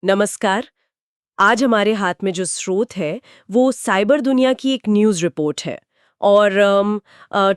नमस्कार। आज हमारे हाथ में जो स्रोत है वो साइबर दुनिया की एक न्यूज़ रिपोर्ट है और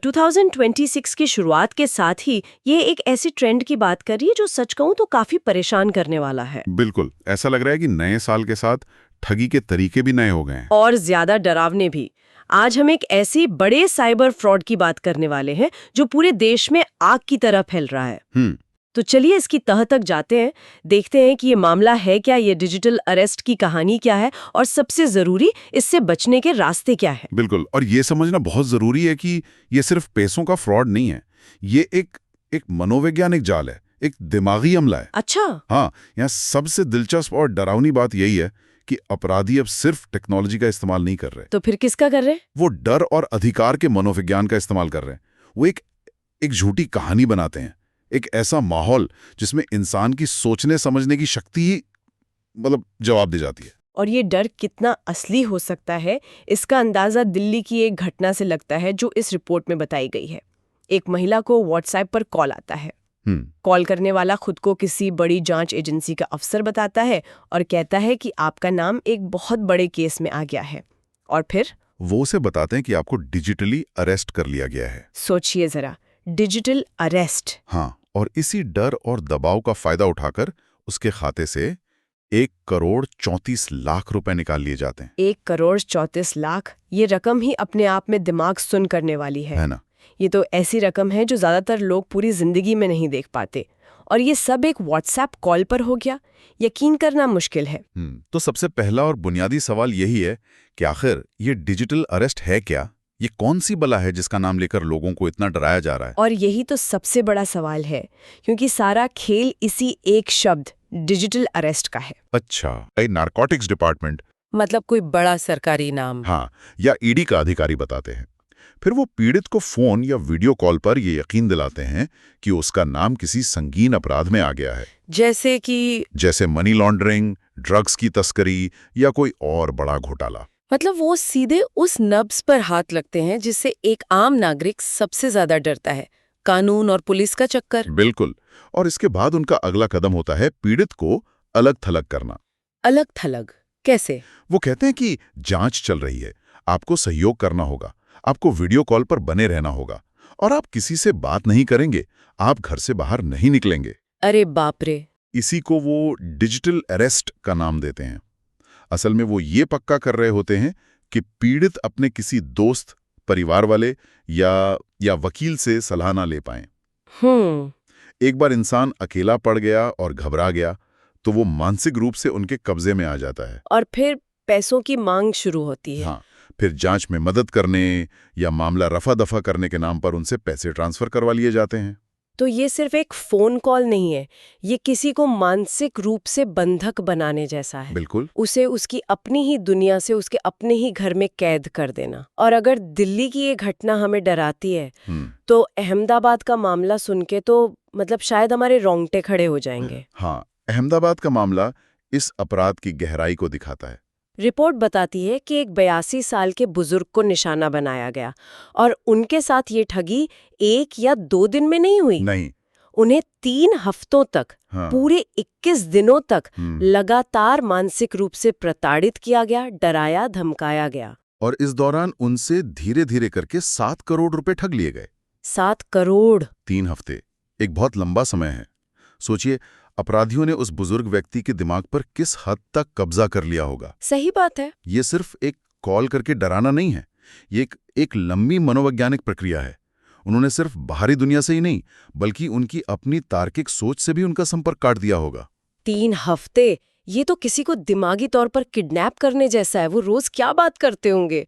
2026 की शुरुआत के साथ ही ये एक ऐसी ट्रेंड की बात कर रही है जो सच कहूँ तो काफ़ी परेशान करने वाला है बिल्कुल ऐसा लग रहा है कि नए साल के साथ ठगी के तरीके भी नए हो गए हैं। और ज़्यादा डरावने भी। आज हम एक ऐसे बड़े साइबर फ्रॉड की बात करने वाले हैं जो पूरे देश में आग की तरह फैल रहा है। हम्म। तो चलिए इसकी तह तक जाते हैं, देखते हैं कि ये मामला है क्या, ये डिजिटल अरेस्ट की कहानी क्या है और सबसे जरूरी इससे बचने के रास्ते क्या है। बिल्कुल, और ये समझना बहुत जरूरी है कि ये सिर्फ पैसों का फ्रॉड नहीं है। ये एक मनोवैज्ञानिक जाल है, एक दिमागी हमला है। अच्छा। हाँ, यहाँ सबसे दिलचस्प और डरावनी बात यही है कि अपराधी अब सिर्फ टेक्नोलॉजी का इस्तेमाल नहीं कर रहे, तो फिर किसका कर रहे हैं? वो डर और अधिकार के मनोविज्ञान का इस्तेमाल कर रहे हैं। वो एक झूठी कहानी बनाते हैं, एक ऐसा माहौल जिसमें इंसान की सोचने समझने की शक्ति ही जवाब दे जाती है। और ये डर कितना असली हो सकता है इसका अंदाजा दिल्ली की एक घटना से लगता है जो इस रिपोर्ट में बताई गई है। एक महिला को व्हाट्सएप पर कॉल आता है। कॉल करने वाला खुद को किसी बड़ी जांच एजेंसी का अफसर बताता है और कहता है कि आपका नाम एक बहुत बड़े केस में आ गया है। और फिर वो उसे बताते हैं कि आपको डिजिटली अरेस्ट कर लिया गया है। सोचिए जरा, डिजिटल अरेस्ट। हाँ, और इसी डर और दबाव का फायदा उठाकर उसके खाते से 1,34,00,000 रुपए निकाल लिए जाते हैं। 1,34,00,000, ये रकम ही अपने आप में दिमाग सुन करने वाली है ना? ये तो ऐसी रकम है जो ज्यादातर लोग पूरी जिंदगी में नहीं देख पाते। और ये सब एक व्हाट्सएप कॉल पर हो गया, यकीन करना मुश्किल है। तो सबसे पहला और बुनियादी सवाल यही है कि आखिर ये डिजिटल अरेस्ट है क्या? ये कौन सी बला है जिसका नाम लेकर लोगों को इतना डराया जा रहा है? और यही तो सबसे बड़ा सवाल है, क्योंकि सारा खेल इसी एक शब्द डिजिटल अरेस्ट का है। अच्छा, नारकोटिक्स डिपार्टमेंट, मतलब कोई बड़ा सरकारी नाम। हाँ, या ईडी का अधिकारी बताते हैं। फिर वो पीड़ित को फोन या वीडियो कॉल पर ये यकीन दिलाते हैं कि उसका नाम किसी संगीन अपराध में आ गया है, जैसे मनी लॉन्ड्रिंग, ड्रग्स की तस्करी या कोई और बड़ा घोटाला। मतलब वो सीधे उस नब्ज पर हाथ लगते हैं जिससे एक आम नागरिक सबसे ज्यादा डरता है, कानून और पुलिस का चक्कर। बिल्कुल, और इसके बाद उनका अगला कदम होता है पीड़ित को अलग थलग करना। अलग थलग कैसे? वो कहते हैं कि जांच चल रही है, आपको सहयोग करना होगा, आपको वीडियो कॉल पर बने रहना होगा और आप किसी से बात नहीं करेंगे, आप घर से बाहर नहीं निकलेंगे। अरे बाप रे! इसी को वो डिजिटल अरेस्ट का नाम देते हैं। असल में वो ये पक्का कर रहे होते हैं कि पीड़ित अपने किसी दोस्त, परिवार वाले या वकील से सलाह ना ले पाएं। एक बार इंसान अकेला पड़ गया और घबरा गया तो वो मानसिक रूप से उनके कब्जे में आ जाता है। और फिर पैसों की मांग शुरू होती है। हाँ, फिर जांच में मदद करने या मामला रफा दफा करने के नाम पर उनसे पैसे ट्रांसफर करवा लिए जाते हैं। तो ये सिर्फ एक फोन कॉल नहीं है, ये किसी को मानसिक रूप से बंधक बनाने जैसा है। बिल्कुल, उसे उसकी अपनी ही दुनिया से उसके अपने ही घर में कैद कर देना। और अगर दिल्ली की ये घटना हमें डराती है तो अहमदाबाद का मामला सुन के तो शायद हमारे रोंगटे खड़े हो जाएंगे। हाँ, अहमदाबाद का मामला इस अपराध की गहराई को दिखाता है। रिपोर्ट बताती है कि एक 82 साल के बुजुर्ग को निशाना बनाया गया और उनके साथ ये ठगी 1 या 2 दिन में नहीं हुई। नहीं, उन्हें 3 हफ्तों तक, पूरे 21 दिनों तक लगातार मानसिक रूप से प्रताड़ित किया गया, डराया धमकाया गया। और इस दौरान उनसे धीरे धीरे करके 7 करोड़ रुपए ठग लिए गए। 7 करोड़! 3 हफ्ते, एक बहुत लंबा समय है। सोचिए, अपराधियों ने उस बुजुर्ग व्यक्ति के दिमाग पर किस हद तक कब्जा कर लिया होगा। सही बात है। ये सिर्फ एक कॉल करके डराना नहीं है, ये एक लंबी मनोवैज्ञानिक प्रक्रिया है। उन्होंने सिर्फ बाहरी दुनिया से ही नहीं, बल्कि उनकी अपनी तार्किक सोच से भी उनका संपर्क काट दिया होगा। 3 हफ्ते! ये तो किसी को दिमागी तौर पर किडनैप करने जैसा है। वो रोज क्या बात करते होंगे?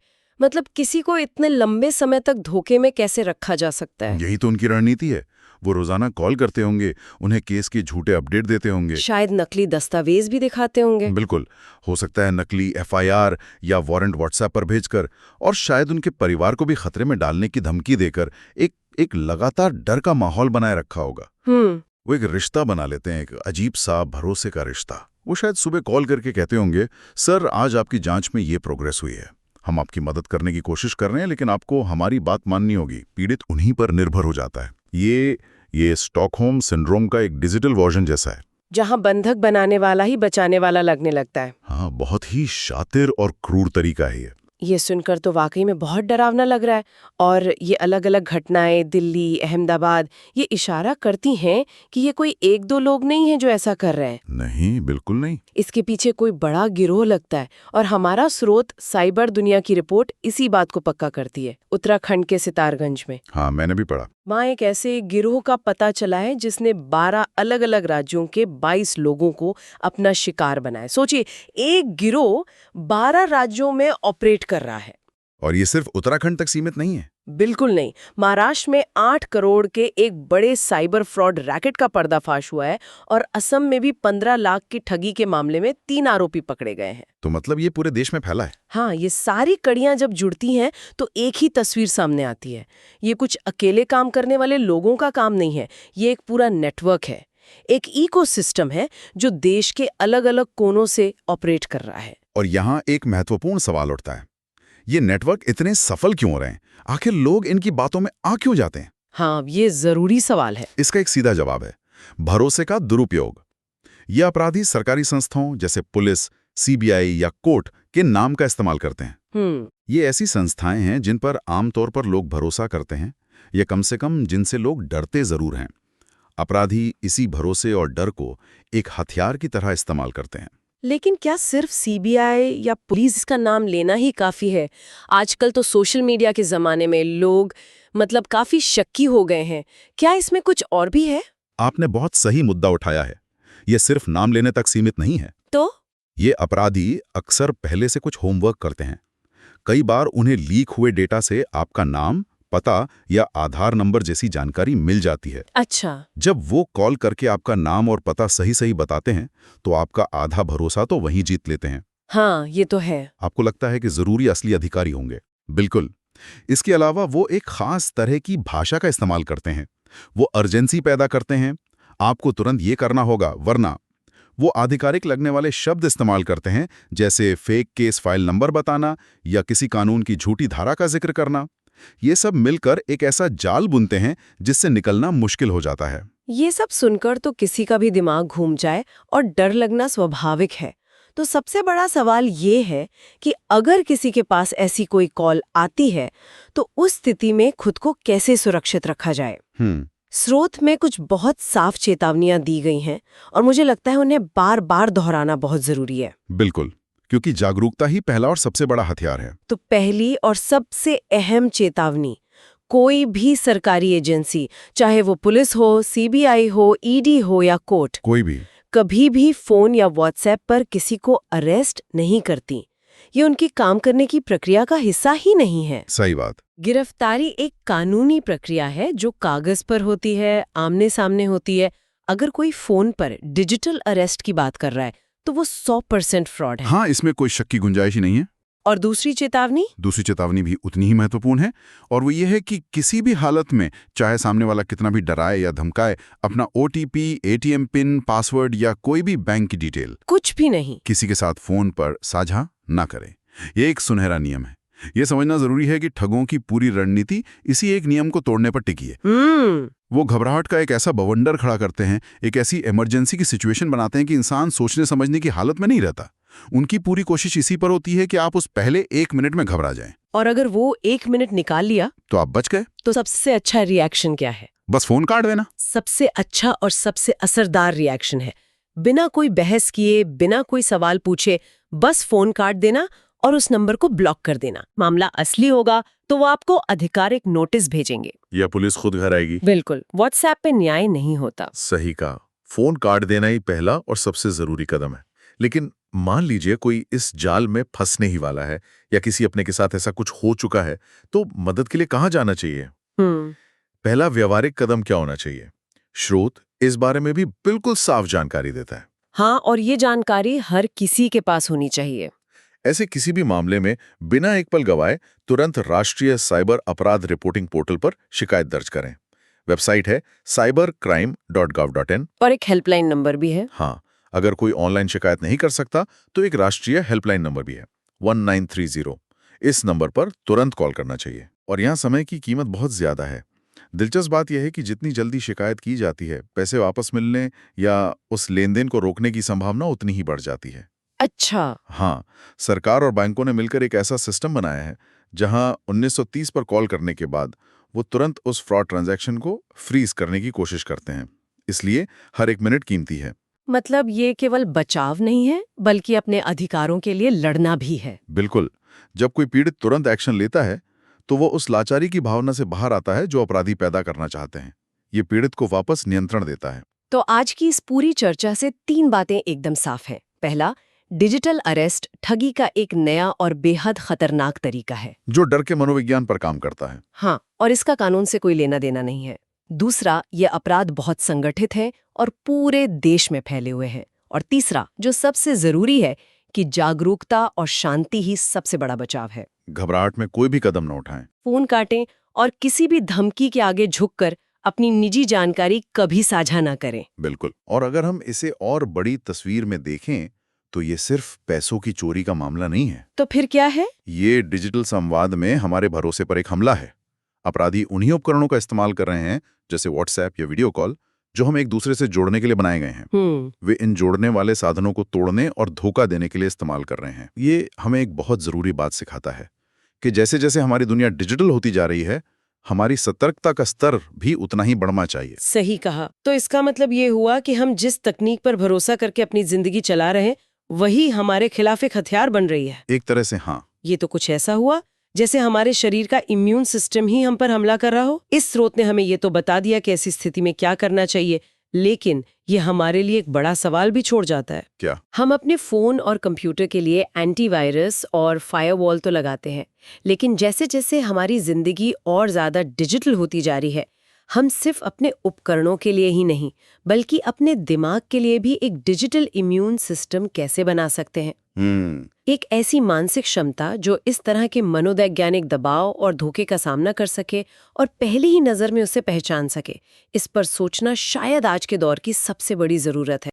किसी को इतने लंबे समय तक धोखे में कैसे रखा जा सकता है? यही तो उनकी रणनीति है। वो रोजाना कॉल करते होंगे, उन्हें केस के झूठे अपडेट देते होंगे, शायद नकली दस्तावेज भी दिखाते होंगे। बिल्कुल, हो सकता है नकली एफआईआर या वारंट व्हाट्सएप पर भेजकर, और शायद उनके परिवार को भी खतरे में डालने की धमकी देकर एक लगातार डर का माहौल बनाए रखा होगा। वो एक रिश्ता बना लेते हैं, एक अजीब सा भरोसे का रिश्ता। वो शायद सुबह कॉल करके कहते होंगे, सर आज आपकी जांच में ये प्रोग्रेस हुई है, हम आपकी मदद करने की कोशिश कर रहे हैं, लेकिन आपको हमारी बात माननी होगी। पीड़ित उन्हीं पर निर्भर हो जाता है। ये स्टॉकहोम सिंड्रोम का एक डिजिटल वर्जन जैसा है। जहां बंधक बनाने वाला ही बचाने वाला लगने लगता है। हाँ, बहुत ही शातिर और क्रूर तरीका है ये सुनकर तो वाकई में बहुत डरावना लग रहा है। और ये अलग अलग घटनाएं दिल्ली, अहमदाबाद, ये इशारा करती हैं कि ये कोई एक दो लोग नहीं हैं जो ऐसा कर रहे हैं। नहीं, बिल्कुल नहीं। इसके पीछे कोई बड़ा गिरोह लगता है। और हमारा स्रोत साइबर दुनिया की रिपोर्ट इसी बात को पक्का करती है। उत्तराखंड के सितारगंज में, हाँ, मैंने भी पढ़ा, वहाँ एक ऐसे गिरोह का पता चला है जिसने 12 अलग अलग राज्यों के 22 लोगों को अपना शिकार बनाया। सोचिए, एक गिरोह 12 राज्यों में ऑपरेट कर रहा है। और ये सिर्फ उत्तराखंड तक सीमित नहीं है। बिल्कुल नहीं। महाराष्ट्र में 8 करोड़ के एक बड़े साइबर फ्रॉड रैकेट का पर्दाफाश हुआ है और असम में भी 15 लाख की ठगी के मामले में 3 आरोपी पकड़े गए हैं। तो मतलब ये पूरे देश में फैला है। हाँ, ये सारी कड़ियां जब जुड़ती हैं तो एक ही तस्वीर सामने आती है। ये कुछ अकेले काम करने वाले लोगों का काम नहीं है, ये एक पूरा नेटवर्क है, एक इकोसिस्टम है जो देश के अलग अलग कोनों से ऑपरेट कर रहा है। और यहाँ एक महत्वपूर्ण सवाल उठता है, ये नेटवर्क इतने सफल क्यों हो रहे हैं? आखिर लोग इनकी बातों में आ क्यों जाते हैं? हाँ, ये जरूरी सवाल है। इसका एक सीधा जवाब है, भरोसे का दुरुपयोग। ये अपराधी सरकारी संस्थाओं जैसे पुलिस, सीबीआई या कोर्ट के नाम का इस्तेमाल करते हैं। ये ऐसी संस्थाएं हैं जिन पर आमतौर पर लोग भरोसा करते हैं, या कम से कम जिनसे लोग डरते जरूर हैं। अपराधी इसी भरोसे और डर को एक हथियार की तरह इस्तेमाल करते हैं। लेकिन क्या सिर्फ सीबीआई या पुलिस का नाम लेना ही काफी है? आजकल तो सोशल मीडिया के जमाने में लोग काफी शक्की हो गए हैं। क्या इसमें कुछ और भी है? आपने बहुत सही मुद्दा उठाया है। ये सिर्फ नाम लेने तक सीमित नहीं है। तो ये अपराधी अक्सर पहले से कुछ होमवर्क करते हैं। कई बार उन्हें लीक हुए डेटा से आपका नाम, पता या आधार नंबर जैसी जानकारी मिल जाती है। अच्छा। जब वो कॉल करके आपका नाम और पता सही सही बताते हैं तो आपका आधा भरोसा तो वहीं जीत लेते हैं। हाँ, ये तो है। आपको लगता है कि जरूरी असली अधिकारी होंगे। बिल्कुल। इसके अलावा वो एक खास तरह की भाषा का इस्तेमाल करते हैं। वो अर्जेंसी पैदा करते हैं, आपको तुरंत ये करना होगा वरना। वो आधिकारिक लगने वाले शब्द इस्तेमाल करते हैं, जैसे फेक केस फाइल नंबर बताना या किसी कानून की झूठी धारा का जिक्र करना। ये सब मिलकर एक ऐसा जाल बुनते हैं जिससे निकलना मुश्किल हो जाता है। ये सब सुनकर तो किसी का भी दिमाग घूम जाए और डर लगना स्वाभाविक है। तो सबसे बड़ा सवाल ये है कि अगर किसी के पास ऐसी कोई कॉल आती है तो उस स्थिति में खुद को कैसे सुरक्षित रखा जाए। स्रोत में कुछ बहुत साफ चेतावनियां दी गई हैं और मुझे लगता है उन्हें बार बार दोहराना बहुत जरूरी है। बिल्कुल, क्योंकि जागरूकता ही पहला और सबसे बड़ा हथियार है। तो पहली और सबसे अहम चेतावनी, कोई भी सरकारी एजेंसी, चाहे वो पुलिस हो, सीबीआई हो, ईडी हो या कोर्ट, कोई भी कभी भी फोन या व्हाट्सएप पर किसी को अरेस्ट नहीं करती। ये उनकी काम करने की प्रक्रिया का हिस्सा ही नहीं है। सही बात। गिरफ्तारी एक कानूनी प्रक्रिया है जो कागज पर होती है, आमने सामने होती है। अगर कोई फोन पर डिजिटल अरेस्ट की बात कर रहा है तो वो 100% फ्रॉड है। हाँ, इसमें कोई शक की गुंजाइश ही नहीं है। और दूसरी चेतावनी भी उतनी ही महत्वपूर्ण है, और वो ये है कि किसी भी हालत में, चाहे सामने वाला कितना भी डराए या धमकाए, अपना OTP, ATM पिन, पासवर्ड या कोई भी बैंक की डिटेल कुछ भी नहीं किसी के साथ फोन पर साझा ना करें। ये एक सुनहरा नियम है। ये समझना जरूरी है कि ठगों की पूरी रणनीति इसी एक नियम को तोड़ने पर टिकी है। वो घबराहट का एक ऐसा बवंडर खड़ा करते हैं, एक ऐसी इमरजेंसी की सिचुएशन बनाते हैं कि इंसान सोचने समझने की हालत में नहीं रहता। उनकी पूरी कोशिश इसी पर होती है कि आप उस पहले 1 मिनट में घबरा जाएं। और अगर वो 1 मिनट निकाल लिया तो आप बच गए। तो सबसे अच्छा रिएक्शन क्या है? बस फोन काट देना। सबसे अच्छा और सबसे असरदार रिएक्शन है बिना कोई बहस किए, बिना कोई सवाल पूछे, बस फोन काट देना और उस नंबर को ब्लॉक कर देना। मामला असली होगा तो वो आपको आधिकारिक नोटिस भेजेंगे या पुलिस खुद घर आएगी। बिल्कुल, व्हाट्सएप पे न्याय नहीं होता। सही कहा, फोन काट देना ही पहला और सबसे जरूरी कदम है। लेकिन मान लीजिए कोई इस जाल में फंसने ही वाला है या किसी अपने के साथ ऐसा कुछ हो चुका है, तो मदद के लिए कहाँ जाना चाहिए? पहला व्यवहारिक कदम क्या होना चाहिए? स्रोत इस बारे में भी बिल्कुल साफ जानकारी देता है। हाँ, और ये जानकारी हर किसी के पास होनी चाहिए। ऐसे किसी भी मामले में बिना एक पल गवाए तुरंत राष्ट्रीय साइबर अपराध रिपोर्टिंग पोर्टल पर शिकायत दर्ज करें। वेबसाइट है cybercrime.gov.in और एक हेल्पलाइन नंबर भी है। हाँ, अगर कोई ऑनलाइन शिकायत नहीं कर सकता तो एक राष्ट्रीय हेल्पलाइन नंबर भी है 1930। इस नंबर पर तुरंत कॉल करना चाहिए। और यहाँ समय की कीमत बहुत ज्यादा है। दिलचस्प बात यह है कि जितनी जल्दी शिकायत की जाती है, पैसे वापस मिलने या उस लेन-देन को रोकने की संभावना उतनी ही बढ़ जाती है। अच्छा। हाँ, सरकार और बैंकों ने मिलकर एक ऐसा सिस्टम बनाया है, जहां 1930 पर कॉल करने के बाद वो तुरंत उस फ्रॉड ट्रांजैक्शन को फ्रीज करने की कोशिश करते हैं। इसलिए हर एक मिनट कीमती है। मतलब ये केवल बचाव नहीं है, बल्कि अपने अधिकारों के लिए लड़ना भी है। बिल्कुल। जब कोई पीड़ित तुरंत एक्शन लेता है, तो वो उस लाचारी की भावना से बाहर आता है जो अपराधी पैदा करना चाहते हैं। ये पीड़ित को वापस नियंत्रण देता है। तो आज की इस पूरी चर्चा से 3 बातें एकदम साफ हैं। पहला, डिजिटल अरेस्ट ठगी का एक नया और बेहद खतरनाक तरीका है, जो डर के मनोविज्ञान पर काम करता है। हाँ, और इसका कानून से कोई लेना देना नहीं है। दूसरा, ये अपराध बहुत संगठित है और पूरे देश में फैले हुए हैं। और तीसरा, जो सबसे जरूरी है, कि जागरूकता और शांति ही सबसे बड़ा बचाव है। घबराहट में कोई भी कदम न उठाएं। फोन काटें और किसी भी धमकी के आगे झुककर अपनी निजी जानकारी कभी साझा ना करें। बिल्कुल। और अगर हम इसे और बड़ी तस्वीर में देखें, तो ये सिर्फ पैसों की चोरी का मामला नहीं है। तो फिर क्या है? ये डिजिटल संवाद में हमारे भरोसे पर एक हमला है। अपराधी उन्हीं उपकरणों का इस्तेमाल कर रहे हैं, जैसे व्हाट्सएप या वीडियो कॉल, जो हम एक दूसरे से जोड़ने के लिए बनाए गए हैं। वे इन जोड़ने वाले साधनों को तोड़ने और धोखा देने के लिए इस्तेमाल कर रहे हैं। ये हमें एक बहुत जरूरी बात सिखाता है कि जैसे जैसे हमारी दुनिया डिजिटल होती जा रही है, हमारी सतर्कता का स्तर भी उतना ही बढ़ना चाहिए। सही कहा। तो इसका मतलब ये हुआ कि हम जिस तकनीक पर भरोसा करके अपनी जिंदगी चला रहे हैं, वही हमारे खिलाफ एक हथियार बन रही है। एक तरह से हाँ। ये तो कुछ ऐसा हुआ जैसे हमारे शरीर का इम्यून सिस्टम ही हम पर हमला कर रहा हो। इस स्रोत ने हमें ये तो बता दिया कि ऐसी स्थिति में क्या करना चाहिए, लेकिन ये हमारे लिए एक बड़ा सवाल भी छोड़ जाता है। क्या? हम अपने फोन और कंप्यूटर के लिए एंटीवायरस और फायरवॉल तो लगाते हैं, लेकिन जैसे जैसे हमारी जिंदगी और ज्यादा डिजिटल होती जा रही है, हम सिर्फ अपने उपकरणों के लिए ही नहीं, बल्कि अपने दिमाग के लिए भी एक डिजिटल इम्यून सिस्टम कैसे बना सकते हैं। एक ऐसी मानसिक क्षमता जो इस तरह के मनोवैज्ञानिक दबाव और धोखे का सामना कर सके और पहली ही नजर में उसे पहचान सके, इस पर सोचना शायद आज के दौर की सबसे बड़ी जरूरत है।